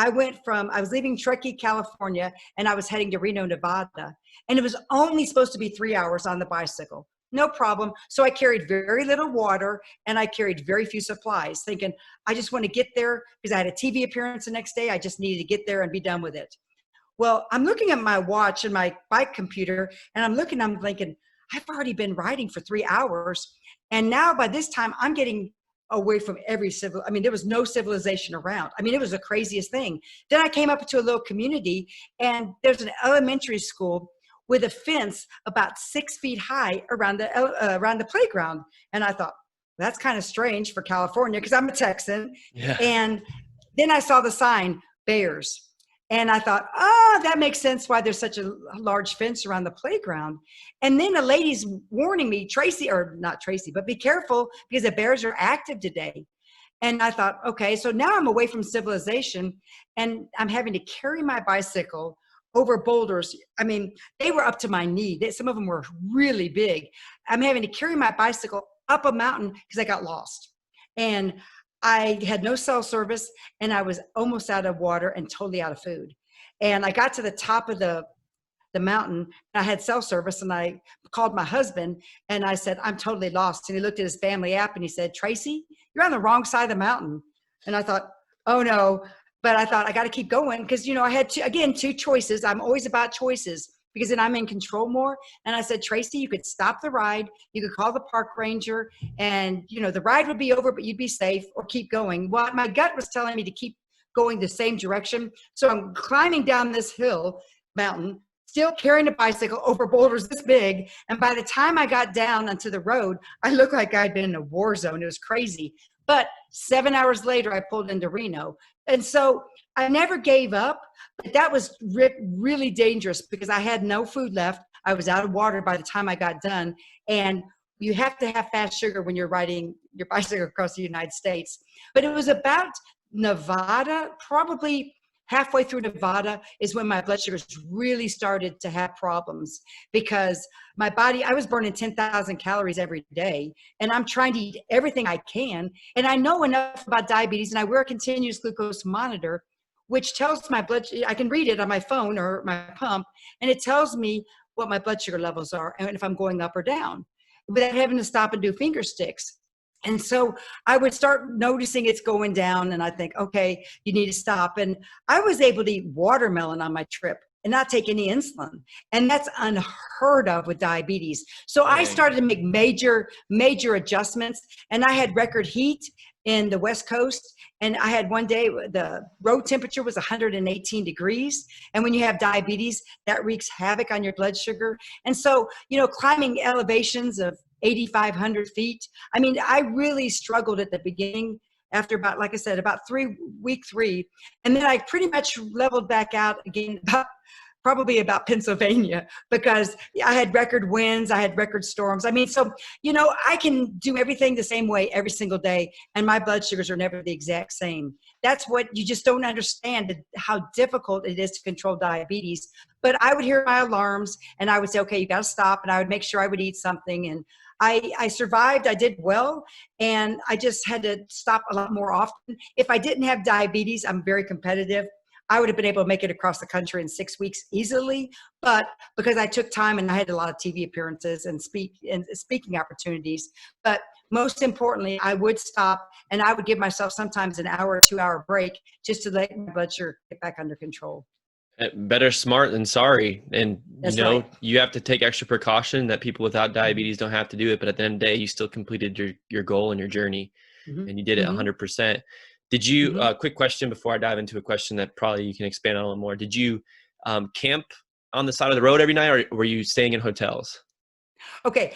I was leaving Truckee, California, and I was heading to Reno, Nevada. And it was only supposed to be 3 hours on the bicycle. No problem. So I carried very little water, and I carried very few supplies, thinking, I just want to get there, because I had a TV appearance the next day. I just needed to get there and be done with it. Well, I'm looking at my watch and my bike computer, and I'm thinking, I've already been riding for 3 hours. And now by this time, I'm getting away from there was no civilization around. I mean, it was the craziest thing. Then I came up to a little community, and there's an elementary school with a fence about 6 feet high around the playground. And I thought, that's kind of strange for California, because I'm a Texan. Yeah. And then I saw the sign, bears. And I thought, oh, that makes sense why there's such a large fence around the playground. And then a lady's warning me, not Tracy, but be careful because the bears are active today. And I thought, okay, so now I'm away from civilization, and I'm having to carry my bicycle over boulders. I mean, they were up to my knee. Some of them were really big. I'm having to carry my bicycle up a mountain because I got lost. And I had no cell service, and I was almost out of water and totally out of food. And I got to the top of the mountain, and I had cell service, and I called my husband, and I said, I'm totally lost. And he looked at his family app, and he said, Tracy, you're on the wrong side of the mountain. And I thought, oh no. But I thought I got to keep going because, I had two choices. I'm always about choices because then I'm in control more. And I said, Tracy, you could stop the ride. You could call the park ranger, and, the ride would be over, but you'd be safe, or keep going. Well, my gut was telling me to keep going the same direction. So I'm climbing down this mountain, still carrying a bicycle over boulders this big. And by the time I got down onto the road, I looked like I'd been in a war zone. It was crazy. But 7 hours later, I pulled into Reno. And so I never gave up, but that was really dangerous because I had no food left. I was out of water by the time I got done. And you have to have fast sugar when you're riding your bicycle across the United States. But it was about Nevada, probably halfway through Nevada is when my blood sugars really started to have problems because my body, I was burning 10,000 calories every day, and I'm trying to eat everything I can. And I know enough about diabetes, and I wear a continuous glucose monitor, which tells my I can read it on my phone or my pump, and it tells me what my blood sugar levels are and if I'm going up or down without having to stop and do finger sticks. And so I would start noticing it's going down, and I think, okay, you need to stop. And I was able to eat watermelon on my trip and not take any insulin. And that's unheard of with diabetes. So I started to make major adjustments, and I had record heat in the West Coast. And I had one day, the road temperature was 118 degrees. And when you have diabetes, that wreaks havoc on your blood sugar. And so, climbing elevations of 8,500 feet. I mean, I really struggled at the beginning after about, like I said, about week three. And then I pretty much leveled back out again, probably about Pennsylvania, because I had record winds, I had record storms. I mean, so, I can do everything the same way every single day, and my blood sugars are never the exact same. That's what you just don't understand, how difficult it is to control diabetes. But I would hear my alarms, and I would say, okay, you got to stop. And I would make sure I would eat something. And I survived. I did well. And I just had to stop a lot more often. If I didn't have diabetes, I'm very competitive. I would have been able to make it across the country in 6 weeks easily. But because I took time and I had a lot of TV appearances and speaking opportunities, but most importantly, I would stop, and I would give myself sometimes an hour or 2 hour break just to let my blood sugar get back under control. Better smart than sorry. And, That's right. You have to take extra precaution that people without diabetes don't have to do it. But at the end of the day, you still completed your goal and your journey, and you did it 100%. Did you, quick question before I dive into a question that probably you can expand on a little more. Did you camp on the side of the road every night, or were you staying in hotels? Okay.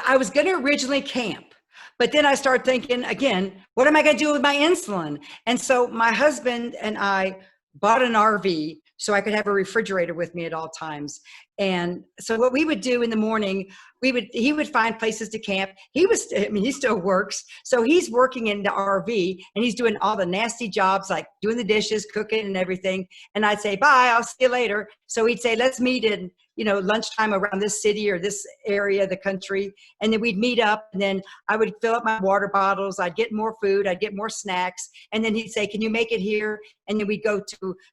I was going to originally camp, but then I started thinking again, what am I going to do with my insulin? And so my husband and I bought an RV so I could have a refrigerator with me at all times. And so what we would do in the morning, he would find places to camp. He still works. So he's working in the RV, and he's doing all the nasty jobs, like doing the dishes, cooking and everything. And I'd say, bye, I'll see you later. So he'd say, let's meet in, lunchtime around this city or this area of the country. And then we'd meet up, and then I would fill up my water bottles. I'd get more food. I'd get more snacks. And then he'd say, can you make it here? And then we'd go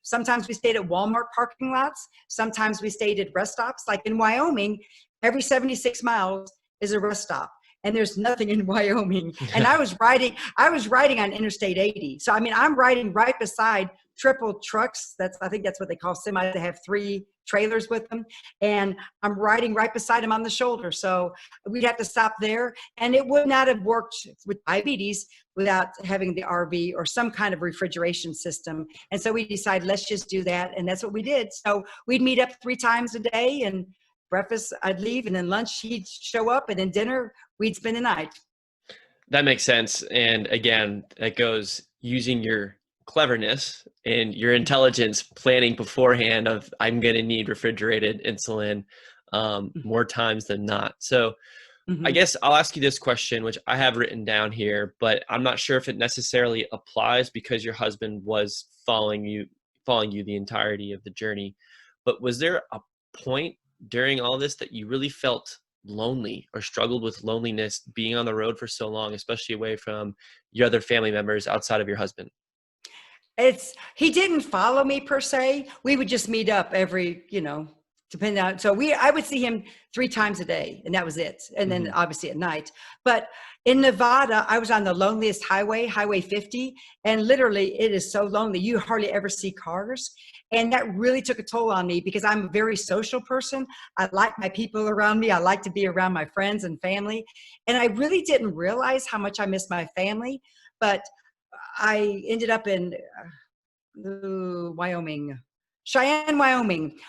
sometimes we stayed at Walmart parking lots. Sometimes we stayed at rest stops. Like in Wyoming, every 76 miles is a rest stop, and there's nothing in Wyoming. And I was riding on Interstate 80. So, I'm riding right beside triple trucks. I think that's what they call semis. They have 3 trailers with them. And I'm riding right beside him on the shoulder. So we'd have to stop there. And it would not have worked with diabetes without having the RV or some kind of refrigeration system. And so we decided, let's just do that. And that's what we did. So we'd meet up 3 times a day, and breakfast, I'd leave, and then lunch, he'd show up, and then dinner, we'd spend the night. That makes sense. And again, that goes using your cleverness and your intelligence planning beforehand of I'm going to need refrigerated insulin more times than not. So I guess I'll ask you this question, which I have written down here, but I'm not sure if it necessarily applies because your husband was following you the entirety of the journey. But was there a point during all this that you really felt lonely or struggled with loneliness being on the road for so long, especially away from your other family members outside of your husband? He didn't follow me per se. We would just meet up every, depending on, so I would see him 3 times a day, and that was it. And then obviously at night. But in Nevada, I was on the loneliest highway, Highway 50, and literally it is so lonely. You hardly ever see cars. And that really took a toll on me because I'm a very social person. I like my people around me. I like to be around my friends and family. And I really didn't realize how much I missed my family. But I ended up in Cheyenne, Wyoming.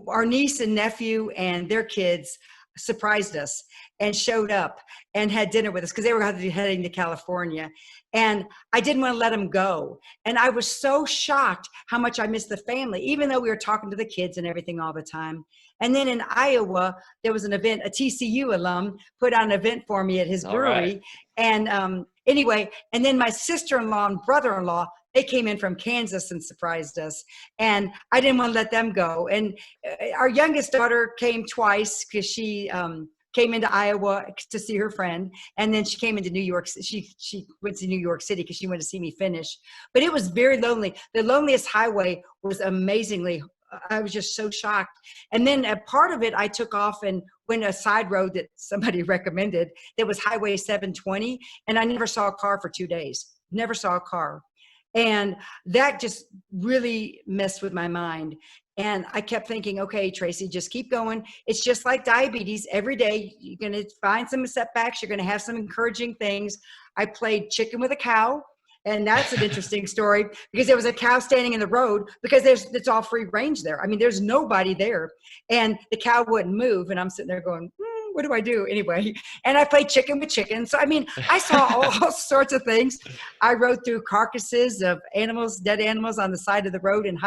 Our niece and nephew and their kids surprised us and showed up and had dinner with us because they were heading to California. And I didn't want to let them go. And I was so shocked how much I missed the family, even though we were talking to the kids and everything all the time. And then in Iowa, there was an event, a TCU alum put on an event for me at his brewery. Right. And anyway, and then my sister-in-law and brother-in-law, they came in from Kansas and surprised us. And I didn't want to let them go. And our youngest daughter came twice because she came into Iowa to see her friend. And then she came into New York. She went to New York City because she wanted to see me finish. But it was very lonely. The loneliest highway was amazingly, I was just so shocked. And then a part of it, I took off and went a side road that somebody recommended. That was Highway 720. And I never saw a car for 2 days. Never saw a car. And that just really messed with my mind. And I kept thinking, okay, Tracy, just keep going. It's just like diabetes. Every day you're going to find some setbacks. You're going to have some encouraging things. I played chicken with a cow. And that's an interesting story because there was a cow standing in the road because it's all free range there. I mean, there's nobody there. And the cow wouldn't move. And I'm sitting there going, what do I do anyway? And I played chicken with chicken. So, I mean, I saw all sorts of things. I rode through carcasses of animals, dead animals on the side of the road in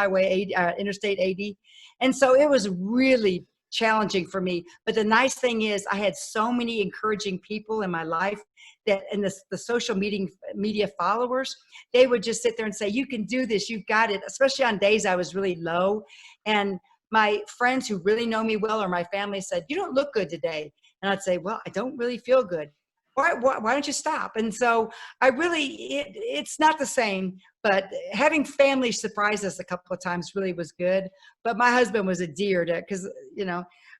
Interstate 80. And so it was really challenging for me. But the nice thing is I had so many encouraging people in my life that, and the social media followers, they would just sit there and say, you can do this, you've got it, especially on days I was really low. And my friends who really know me well or my family said, you don't look good today. And I'd say, well, I don't really feel good. Why don't you stop? And so it's not the same, but having family surprise us a couple of times really was good. But my husband was a dear because,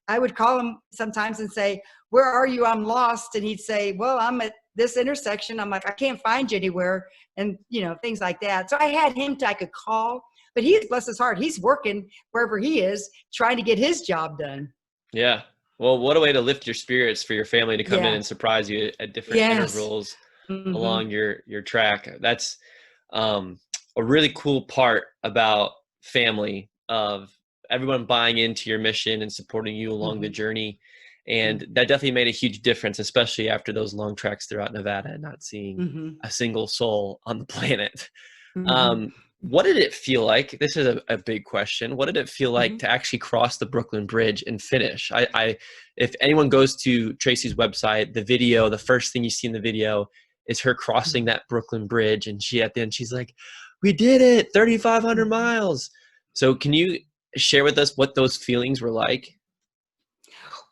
I would call him sometimes and say, where are you? I'm lost. And he'd say, well, I'm at this intersection. I'm like, I can't find you anywhere. And, things like that. So I had him I could call, but he's, bless his heart, he's working wherever he is, trying to get his job done. Yeah. Well, what a way to lift your spirits for your family to come in and surprise you at different intervals along your track. That's a really cool part about family, of everyone buying into your mission and supporting you along the journey. And that definitely made a huge difference, especially after those long treks throughout Nevada and not seeing a single soul on the planet. What did it feel like? This is a big question. What did it feel like to actually cross the Brooklyn Bridge and finish? If anyone goes to Tracy's website, the first thing you see in the video is her crossing that Brooklyn Bridge. And at the end, she's like, we did it, 3,500 miles. So can you share with us what those feelings were like?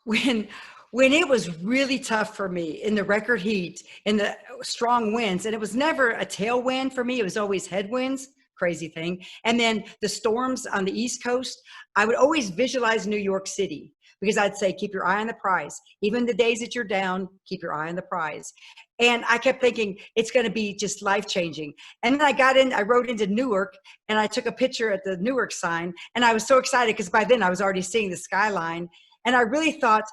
When it was really tough for me in the record heat, in the strong winds, and it was never a tailwind for me, it was always headwinds. Crazy thing. And then the storms on the East Coast, I would always visualize New York City because I'd say, keep your eye on the prize. Even the days that you're down, keep your eye on the prize. And I kept thinking it's going to be just life-changing. And then I rode into Newark, and I took a picture at the Newark sign, and I was so excited because by then I was already seeing the skyline. And I really thought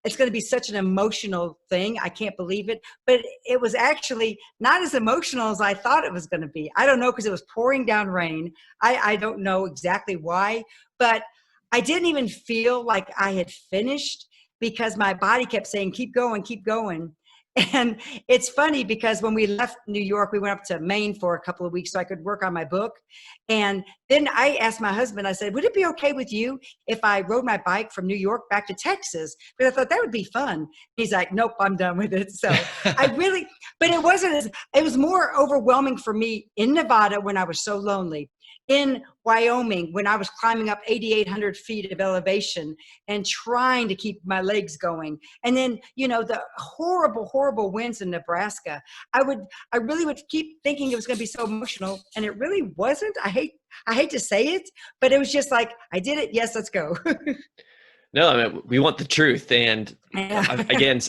it's going to be such an emotional thing. I can't believe it. But it was actually not as emotional as I thought it was going to be. I don't know, because it was pouring down rain. I don't know exactly why, but I didn't even feel like I had finished because my body kept saying, keep going, keep going. And it's funny because when we left New York, we went up to Maine for a couple of weeks so I could work on my book. And then I asked my husband, I said, would it be okay with you if I rode my bike from New York back to Texas? Because I thought that would be fun. He's like, nope, I'm done with it. So but it was more overwhelming for me in Nevada when I was so lonely. In Wyoming, when I was climbing up 8,800 feet of elevation and trying to keep my legs going. And then, the horrible, horrible winds in Nebraska, I really would keep thinking it was going to be so emotional. And it really wasn't. I hate to say it, but it was just like, I did it. Yes, let's go. No, I mean, we want the truth. And again,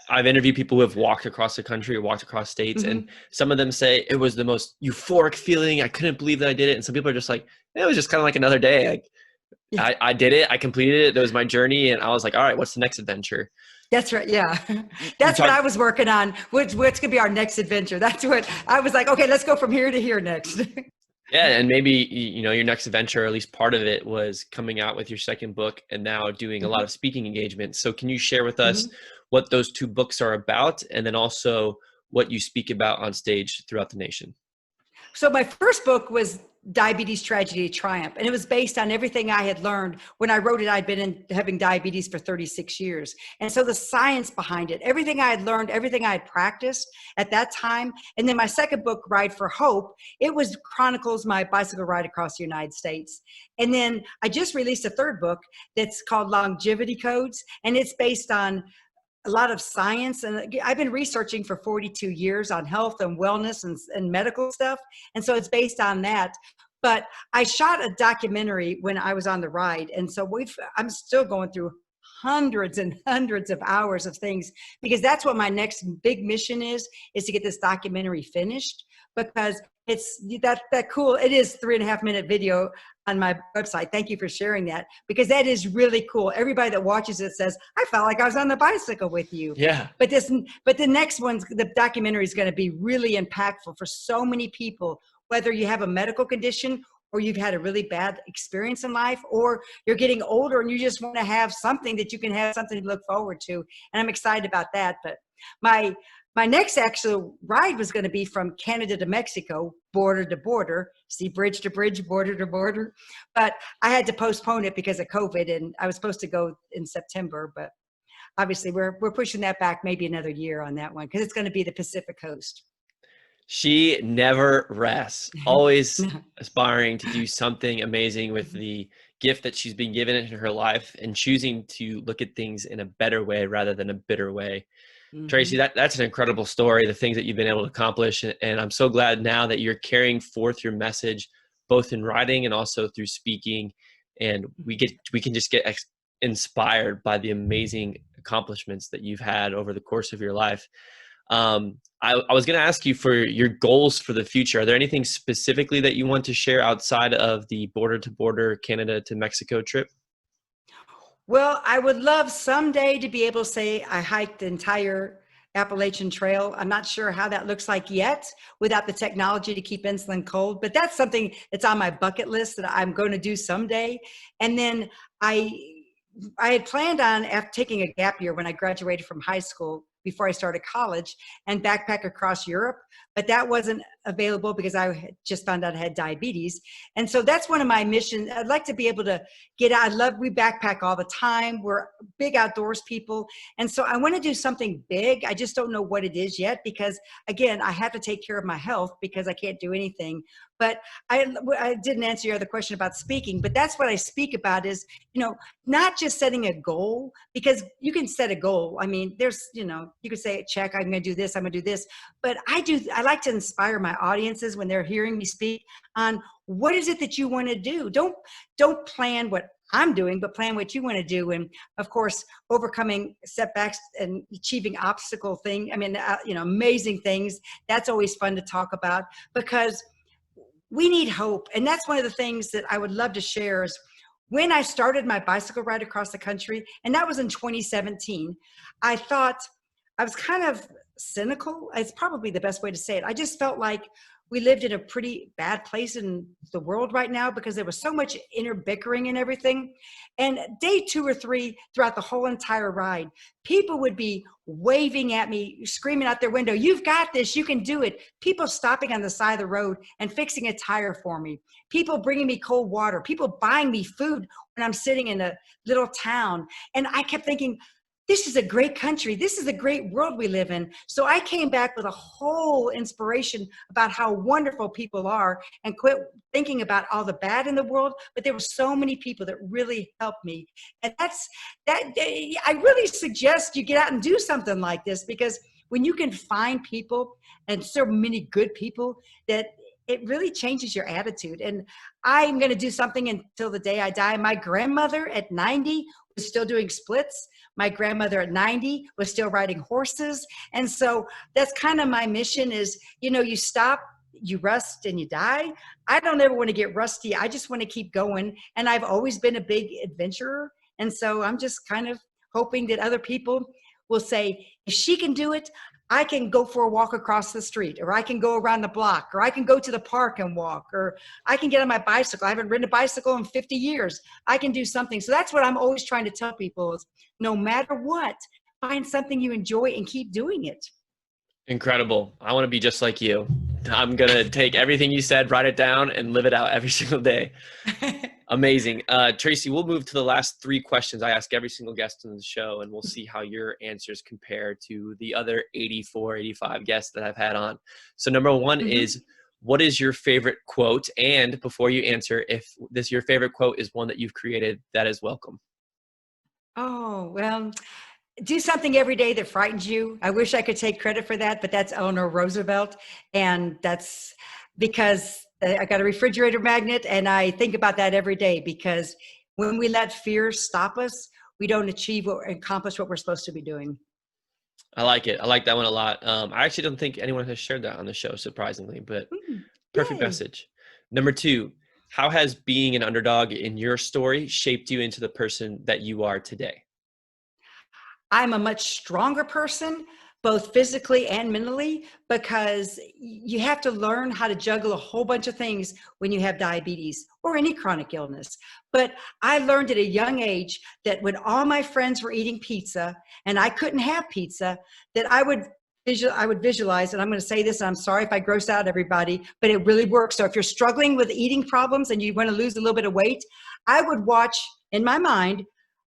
I've interviewed people who have walked across the country or walked across states, mm-hmm. and some of them say it was the most euphoric feeling. I couldn't believe that I did it. And some people are just like, it was just kind of like another day. Like, yeah. I did it. I completed it. That was my journey. And I was like, all right, what's the next adventure? That's right. Yeah. That's what I was working on. What's going to be our next adventure? That's what I was like, okay, let's go from here to here next. Yeah. And maybe, your next adventure, or at least part of it, was coming out with your second book and now doing a lot of speaking engagements. So can you share with us what those two books are about, and then also what you speak about on stage throughout the nation? So my first book was Diabetes, Tragedy, Triumph. And it was based on everything I had learned. When I wrote it, I'd been having diabetes for 36 years. And so the science behind it, everything I had learned, everything I had practiced at that time. And then my second book, Ride for Hope, it chronicles my bicycle ride across the United States. And then I just released a third book that's called Longevity Codes. And it's based on a lot of science. And I've been researching for 42 years on health and wellness and medical stuff. And so it's based on that. But I shot a documentary when I was on the ride. And so I'm still going through hundreds and hundreds of hours of things, because that's what my next big mission is to get this documentary finished, because it's that cool. It is 3.5 minute video on my website. Thank you for sharing that, because that is really cool. Everybody that watches it says, I felt like I was on the bicycle with you. Yeah. But the next the documentary is going to be really impactful for so many people, whether you have a medical condition or you've had a really bad experience in life, or you're getting older and you just want to have something that you can have something to look forward to. And I'm excited about that. But my next actual ride was going to be from Canada to Mexico, border to border, see bridge to bridge, border to border. But I had to postpone it because of COVID, and I was supposed to go in September, but obviously we're pushing that back maybe another year on that one, because it's going to be the Pacific Coast. She never rests, always aspiring to do something amazing with the gift that she's been given in her life, and choosing to look at things in a better way rather than a bitter way. Mm-hmm. Tracy, that's an incredible story, the things that you've been able to accomplish. And I'm so glad now that you're carrying forth your message, both in writing and also through speaking. And we can just get inspired by the amazing accomplishments that you've had over the course of your life. I was going to ask you for your goals for the future. Are there anything specifically that you want to share outside of the border to border Canada to Mexico trip? Well, I would love someday to be able to say I hiked the entire Appalachian Trail. I'm not sure how that looks like yet without the technology to keep insulin cold, but that's something that's on my bucket list that I'm going to do someday. And then I had planned on taking a gap year when I graduated from high school before I started college, and backpack across Europe, but that wasn't available because I had just found out I had diabetes. And so that's one of my missions. I'd like to be able to get out. We backpack all the time. We're big outdoors people. And so I want to do something big. I just don't know what it is yet, because again, I have to take care of my health because I can't do anything. But I didn't answer your other question about speaking, but that's what I speak about is, not just setting a goal, because you can set a goal. I mean, you could say, check, I'm going to do this, I'm going to do this. But I like to inspire my audiences when they're hearing me speak on what is it that you want to do. Don't plan what I'm doing, but plan what you want to do. And of course, overcoming setbacks and achieving amazing things. That's always fun to talk about because we need hope. And that's one of the things that I would love to share is when I started my bicycle ride across the country, and that was in 2017, I thought I was kind of cynical. It's probably the best way to say it. I just felt like we lived in a pretty bad place in the world right now because there was so much inner bickering and everything. And day 2 or 3 throughout the whole entire ride, people would be waving at me, screaming out their window, "You've got this, you can do it." People stopping on the side of the road and fixing a tire for me. People bringing me cold water, people buying me food when I'm sitting in a little town. And I kept thinking, this is a great country. This is a great world we live in. So I came back with a whole inspiration about how wonderful people are and quit thinking about all the bad in the world. But there were so many people that really helped me. And I really suggest you get out and do something like this, because when you can find people, and so many good people, that it really changes your attitude. And I'm going to do something until the day I die. My grandmother at 90 was still doing splits. My grandmother at 90 was still riding horses. And so that's kind of my mission is, you stop, you rust, and you die. I don't ever want to get rusty. I just want to keep going. And I've always been a big adventurer. And so I'm just kind of hoping that other people will say, if she can do it, I can go for a walk across the street, or I can go around the block, or I can go to the park and walk, or I can get on my bicycle. I haven't ridden a bicycle in 50 years. I can do something. So that's what I'm always trying to tell people is no matter what, find something you enjoy and keep doing it. Incredible. I want to be just like you. I'm going to take everything you said, write it down, and live it out every single day. Amazing. Tracy, we'll move to the last 3 questions I ask every single guest on the show, and we'll see how your answers compare to the other 84, 85 guests that I've had on. So number 1 is, what is your favorite quote? And before you answer, if your favorite quote is one that you've created, that is welcome. Oh, well, do something every day that frightens you. I wish I could take credit for that, but that's Eleanor Roosevelt. And that's because I got a refrigerator magnet, and I think about that every day, because when we let fear stop us, we don't accomplish what we're supposed to be doing. I like it. I like that one a lot. I actually don't think anyone has shared that on the show, surprisingly, but perfect message. Number 2, how has being an underdog in your story shaped you into the person that you are today? I'm a much stronger person, both physically and mentally, because you have to learn how to juggle a whole bunch of things when you have diabetes or any chronic illness. But I learned at a young age that when all my friends were eating pizza and I couldn't have pizza, that I would visualize, and I'm going to say this, and I'm sorry if I gross out everybody, but it really works. So if you're struggling with eating problems and you want to lose a little bit of weight, I would watch in my mind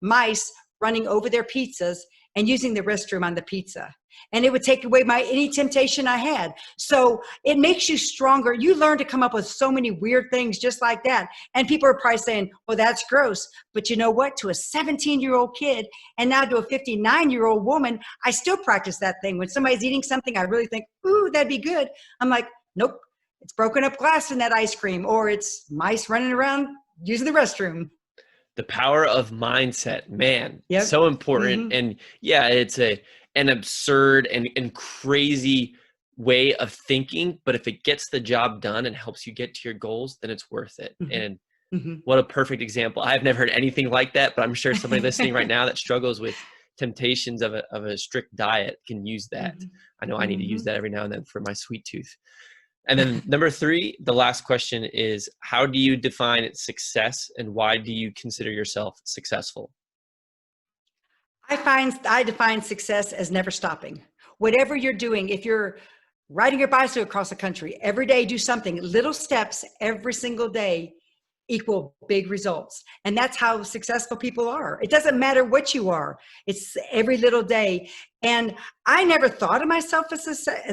mice running over their pizzas and using the restroom on the pizza. And it would take away any temptation I had. So it makes you stronger. You learn to come up with so many weird things just like that. And people are probably saying, well, that's gross. But you know what? To a 17-year-old kid and now to a 59-year-old woman, I still practice that thing. When somebody's eating something, I really think, ooh, that'd be good. I'm like, nope, it's broken up glass in that ice cream, or it's mice running around using the restroom. The power of mindset, man, so important. And yeah, it's an absurd and crazy way of thinking, but if it gets the job done and helps you get to your goals, then it's worth it. And what a perfect example. I've never heard anything like that, but I'm sure somebody listening right now that struggles with temptations of a strict diet can use that. I know I need to use that every now and then for my sweet tooth. And then number 3, the last question is, how do you define success and why do you consider yourself successful? I define success as never stopping. Whatever you're doing, if you're riding your bicycle across the country, every day do something, little steps every single day equal big results. And that's how successful people are. It doesn't matter what you are. It's every little day. And I never thought of myself as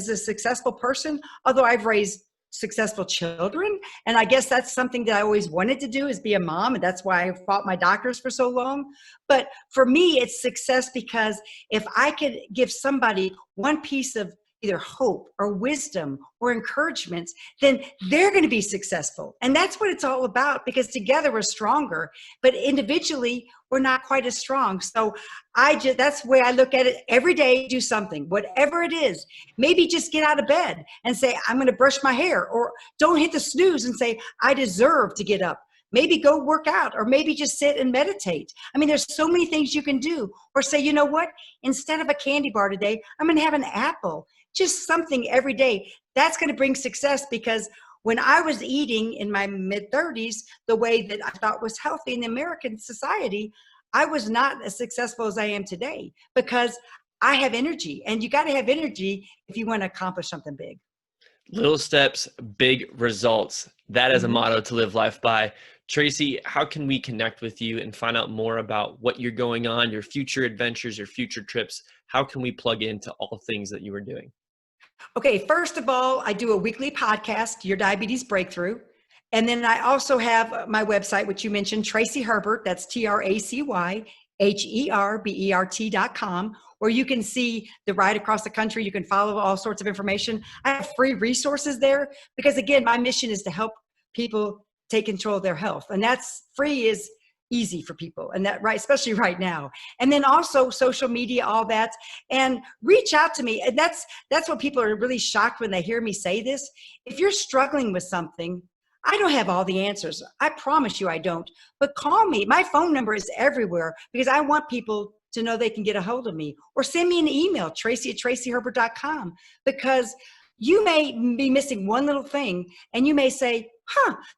a successful person, although I've raised successful children. And I guess that's something that I always wanted to do, is be a mom. And that's why I fought my doctors for so long. But for me, it's success because if I could give somebody one piece of either hope or wisdom or encouragements, then they're going to be successful. And that's what it's all about, because together we're stronger, but individually we're not quite as strong. So that's the way I look at it. Every day, do something, whatever it is. Maybe just get out of bed and say, I'm going to brush my hair, or don't hit the snooze and say, I deserve to get up. Maybe go work out, or maybe just sit and meditate. I mean, there's so many things you can do. Or say, you know what? Instead of a candy bar today, I'm going to have an apple. Just something every day. That's going to bring success, because when I was eating in my mid-30s the way that I thought was healthy in the American society, I was not as successful as I am today, because I have energy, and you got to have energy if you want to accomplish something big. Little steps, big results. That is a motto to live life by. Tracy, how can we connect with you and find out more about what you're going on, your future adventures, your future trips? How can we plug into all things that you are doing? Okay, first of all, I do a weekly podcast, Your Diabetes Breakthrough. And then I also have my website, which you mentioned, Tracy Herbert, that's TracyHerbert.com, where you can see the ride across the country. You can follow all sorts of information. I have free resources there, because again, my mission is to help people take control of their health. And that's free is easy for people, and that, right, especially right now. And then also social media, all that, and reach out to me. And that's what people are really shocked when they hear me say this. If you're struggling with something, I don't have all the answers. I promise you I don't. But call me. My phone number is everywhere, because I want people to know they can get a hold of me. Or send me an email, Tracy@TracyHerbert.com, because you may be missing one little thing, and you may say,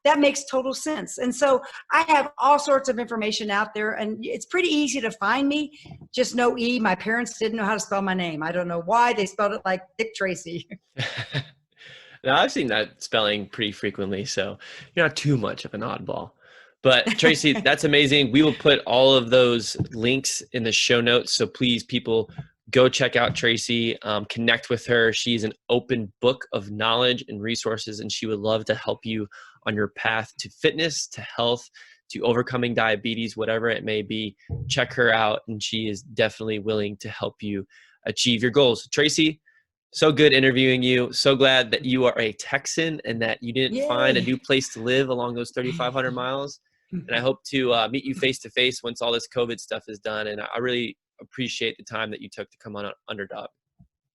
that makes total sense. And so I have all sorts of information out there, and it's pretty easy to find me. Just no E. My parents didn't know how to spell my name. I don't know why they spelled it like Dick Tracy. Now, I've seen that spelling pretty frequently, so you're not too much of an oddball. But Tracy, that's amazing. We will put all of those links in the show notes. So please, people, go check out Tracy, connect with her. She's an open book of knowledge and resources, and she would love to help you on your path to fitness, to health, to overcoming diabetes, whatever it may be. Check her out, and she is definitely willing to help you achieve your goals. Tracy, so good interviewing you. So glad that you are a Texan and that you didn't find a new place to live along those 3,500 miles. And I hope to meet you face to face once all this COVID stuff is done. And I really appreciate the time that you took to come on Underdog.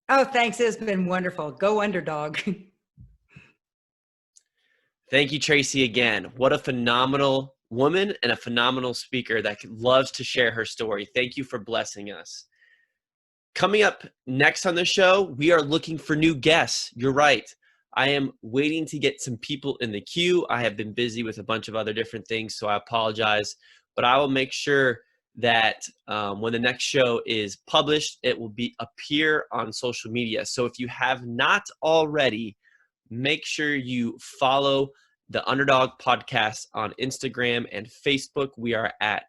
Oh, thanks. It's been wonderful. Go Underdog. Thank you, Tracy, again. What a phenomenal woman and a phenomenal speaker that loves to share her story. Thank you for blessing us. Coming up next on the show, we are looking for new guests. You're right. I am waiting to get some people in the queue. I have been busy with a bunch of other different things, so I apologize. But I will make sure that when the next show is published, it will appear on social media. So if you have not already, make sure you follow the Underdog Podcast on Instagram and Facebook. We are at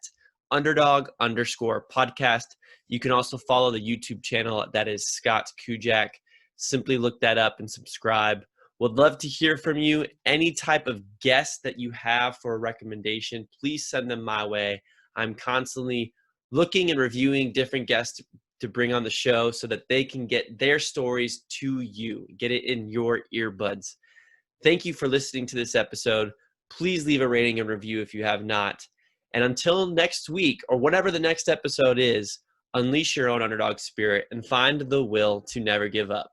Underdog_podcast. You can also follow the YouTube channel. That is Scott Kujak. Simply look that up and subscribe. Would love to hear from you. Any type of guest that you have for a recommendation, please send them my way. I'm constantly looking and reviewing different guests to bring on the show so that they can get their stories to you, get it in your earbuds. Thank you for listening to this episode. Please leave a rating and review if you have not. And until next week, or whatever the next episode is, unleash your own underdog spirit and find the will to never give up.